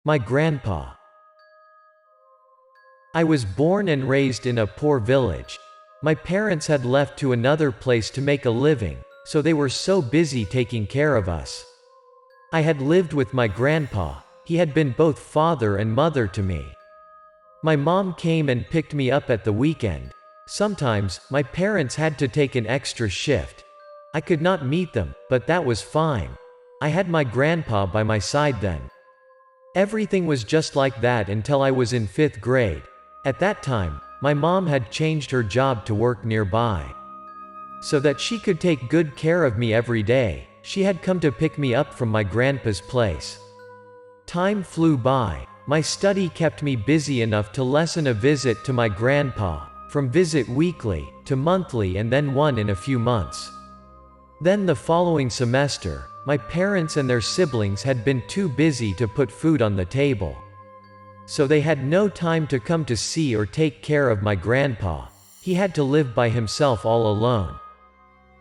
My grandpa. I was born and raised in a poor village. My parents had left to another place to make a living, so they were so busy taking care of us. I had lived with my grandpa. He had been both father and mother to me. My mom came and picked me up at the weekend. Sometimes, my parents had to take an extra shift. I could not meet them, but that was fine. I had my grandpa by my side then. Everything was just like that until I was in 5th grade. At that time, my mom had changed her job to work nearby. So that she could take good care of me every day, she had come to pick me up from my grandpa's place. Time flew by. My study kept me busy enough to lessen a visit to my grandpa, from visit weekly, to monthly and then one in a few months. Then the following semester, my parents and their siblings had been too busy to put food on the table. So they had no time to come to see or take care of my grandpa. He had to live by himself all alone.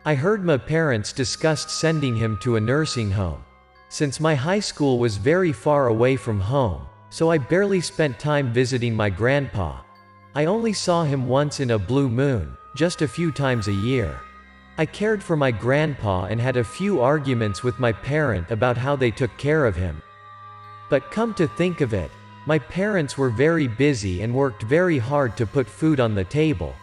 I heard my parents discussed sending him to a nursing home. Since my high school was very far away from home, so I barely spent time visiting my grandpa. I only saw him once in a blue moon, just a few times a year. I cared for my grandpa and had a few arguments with my parent about how they took care of him. But come to think of it, my parents were very busy and worked very hard to put food on the table.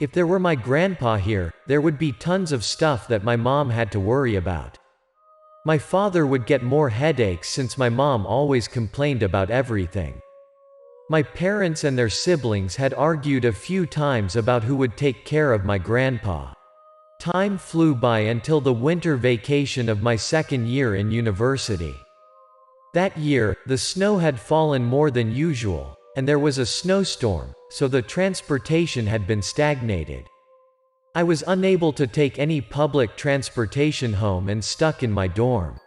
If there were my grandpa here, there would be tons of stuff that my mom had to worry about. My father would get more headaches since my mom always complained about everything. My parents and their siblings had argued a few times about who would take care of my grandpa. Time flew by until the winter vacation of my 2nd year in university. That year, the snow had fallen more than usual, and there was a snowstorm, so the transportation had been stagnated. I was unable to take any public transportation home and stuck in my dorm.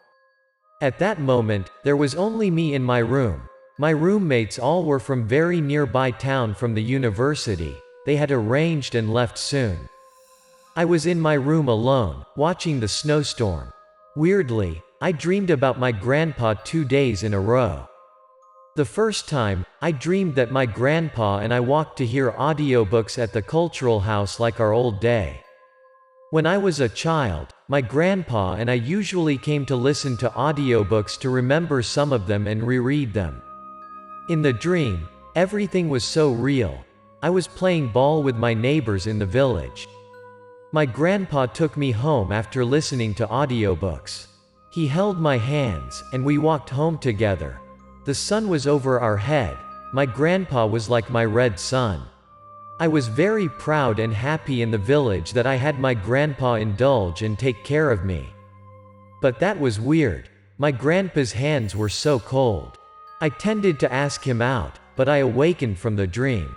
At that moment, there was only me in my room. My roommates all were from very nearby town from the university. They had arranged and left soon. I was in my room alone, watching the snowstorm. Weirdly, I dreamed about my grandpa 2 days in a row. The first time, I dreamed that my grandpa and I walked to hear audiobooks at the cultural house like our old day. When I was a child, my grandpa and I usually came to listen to audiobooks to remember some of them and reread them. In the dream, everything was so real. I was playing ball with my neighbors in the village. My grandpa took me home after listening to audiobooks. He held my hands, and we walked home together. The sun was over our head. My grandpa was like my red sun. I was very proud and happy in the village that I had my grandpa indulge and take care of me. But that was weird. My grandpa's hands were so cold. I tended to ask him out, but I awakened from the dream.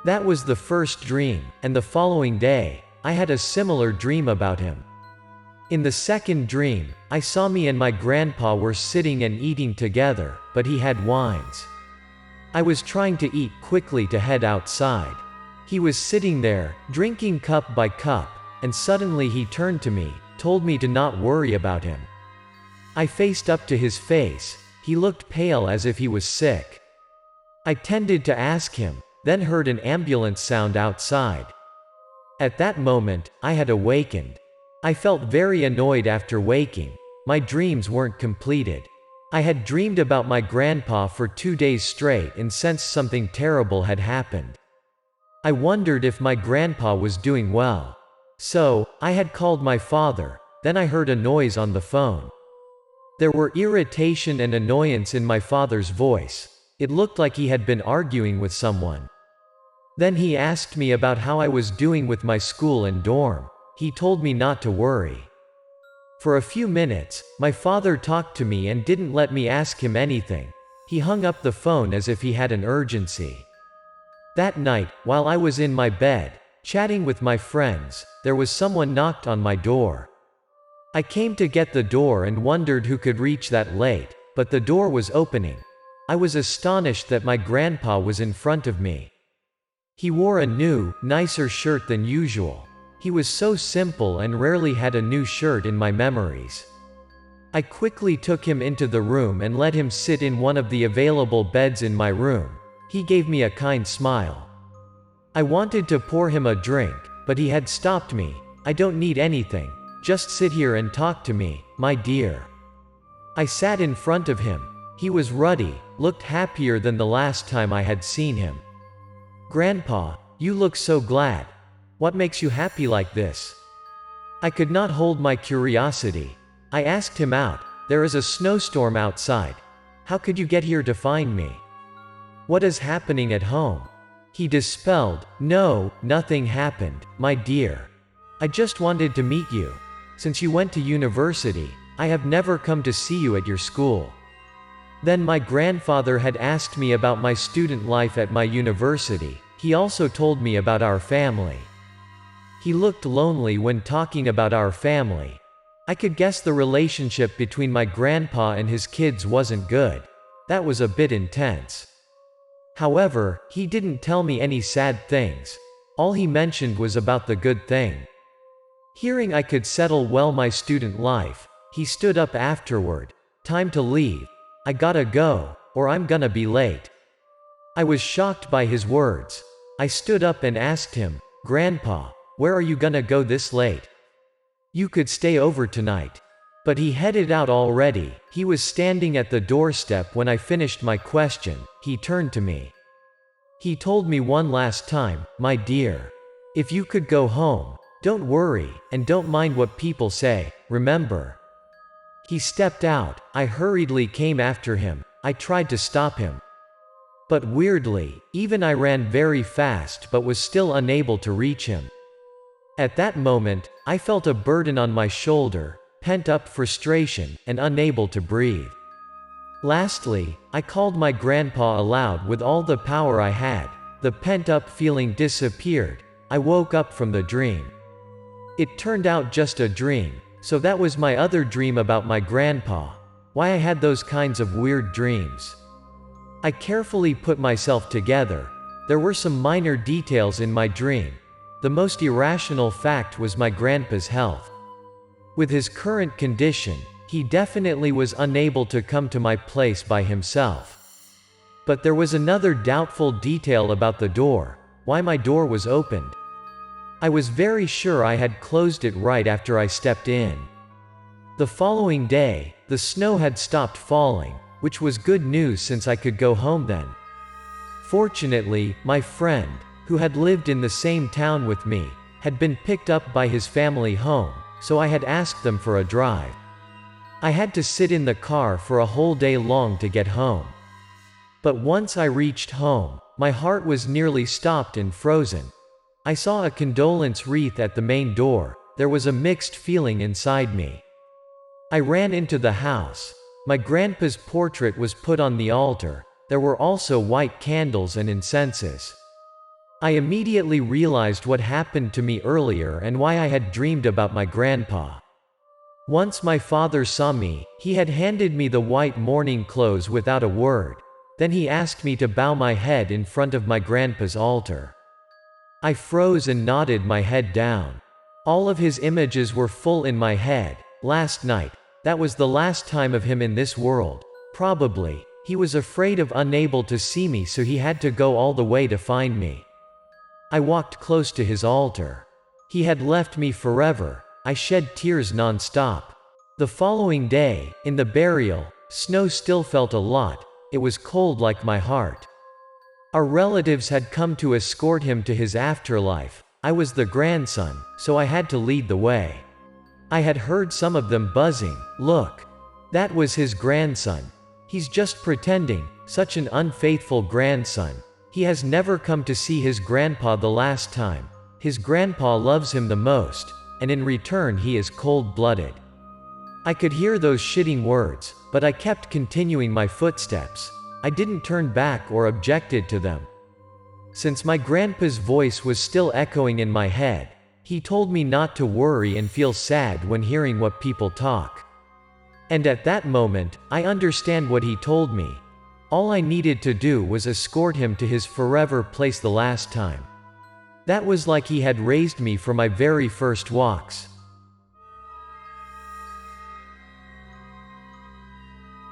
That was the first dream, and the following day, I had a similar dream about him. In the second dream, I saw me and my grandpa were sitting and eating together, but he had wines. I was trying to eat quickly to head outside. He was sitting there, drinking cup by cup, and suddenly he turned to me, told me to not worry about him. I faced up to his face. He looked pale as if he was sick. I tended to ask him, then heard an ambulance sound outside. At that moment, I had awakened. I felt very annoyed after waking. My dreams weren't completed. I had dreamed about my grandpa for 2 days straight and sensed something terrible had happened. I wondered if my grandpa was doing well. So, I had called my father, then I heard a noise on the phone. There were irritation and annoyance in my father's voice. It looked like he had been arguing with someone. Then he asked me about how I was doing with my school and dorm. He told me not to worry. For a few minutes, my father talked to me and didn't let me ask him anything. He hung up the phone as if he had an urgency. That night, while I was in my bed, chatting with my friends, there was someone knocked on my door. I came to get the door and wondered who could reach that late, but the door was opening. I was astonished that my grandpa was in front of me. He wore a new, nicer shirt than usual. He was so simple and rarely had a new shirt in my memories. I quickly took him into the room and let him sit in one of the available beds in my room. He gave me a kind smile. I wanted to pour him a drink, but he had stopped me. "I don't need anything. Just sit here and talk to me, my dear." I sat in front of him. He was ruddy, looked happier than the last time I had seen him. "Grandpa, you look so glad. What makes you happy like this?" I could not hold my curiosity. I asked him out. "There is a snowstorm outside. How could you get here to find me? What is happening at home?" He dispelled. "No, nothing happened, my dear. I just wanted to meet you. Since you went to university, I have never come to see you at your school." Then my grandfather had asked me about my student life at my university. He also told me about our family. He looked lonely when talking about our family. I could guess the relationship between my grandpa and his kids wasn't good. That was a bit intense. However, he didn't tell me any sad things. All he mentioned was about the good thing. Hearing I could settle well my student life, he stood up afterward. "Time to leave. I gotta go, or I'm gonna be late." I was shocked by his words. I stood up and asked him, "Grandpa, where are you gonna go this late? You could stay over tonight." But he headed out already. He was standing at the doorstep when I finished my question. He turned to me. He told me one last time, "My dear, if you could go home, don't worry, and don't mind what people say, remember." He stepped out. I hurriedly came after him. I tried to stop him. But weirdly, even I ran very fast but was still unable to reach him. At that moment, I felt a burden on my shoulder, pent-up frustration, and unable to breathe. Lastly, I called my grandpa aloud with all the power I had. The pent-up feeling disappeared. I woke up from the dream. It turned out just a dream, so that was my other dream about my grandpa. Why I had those kinds of weird dreams. I carefully put myself together. There were some minor details in my dream. The most irrational fact was my grandpa's health. With his current condition, he definitely was unable to come to my place by himself. But there was another doubtful detail about the door, why my door was opened. I was very sure I had closed it right after I stepped in. The following day, the snow had stopped falling, which was good news since I could go home then. Fortunately, my friend, who had lived in the same town with me, had been picked up by his family home, so I had asked them for a drive. I had to sit in the car for a whole day long to get home. But once I reached home, my heart was nearly stopped and frozen. I saw a condolence wreath at the main door. There was a mixed feeling inside me. I ran into the house. My grandpa's portrait was put on the altar. There were also white candles and incenses. I immediately realized what happened to me earlier and why I had dreamed about my grandpa. Once my father saw me, he had handed me the white mourning clothes without a word. Then he asked me to bow my head in front of my grandpa's altar. I froze and nodded my head down. All of his images were full in my head. Last night, that was the last time of him in this world. Probably, he was afraid of unable to see me, so he had to go all the way to find me. I walked close to his altar. He had left me forever. I shed tears non-stop. The following day, in the burial, snow still felt a lot. It was cold like my heart. Our relatives had come to escort him to his afterlife. I was the grandson, so I had to lead the way. I had heard some of them buzzing. Look. That was his grandson. He's just pretending, such an unfaithful grandson. He has never come to see his grandpa the last time. His grandpa loves him the most, and in return he is cold-blooded. I could hear those shitting words, but I kept continuing my footsteps. I didn't turn back or objected to them. Since my grandpa's voice was still echoing in my head, he told me not to worry and feel sad when hearing what people talk. And at that moment, I understand what he told me. All I needed to do was escort him to his forever place the last time. That was like he had raised me for my very first walks.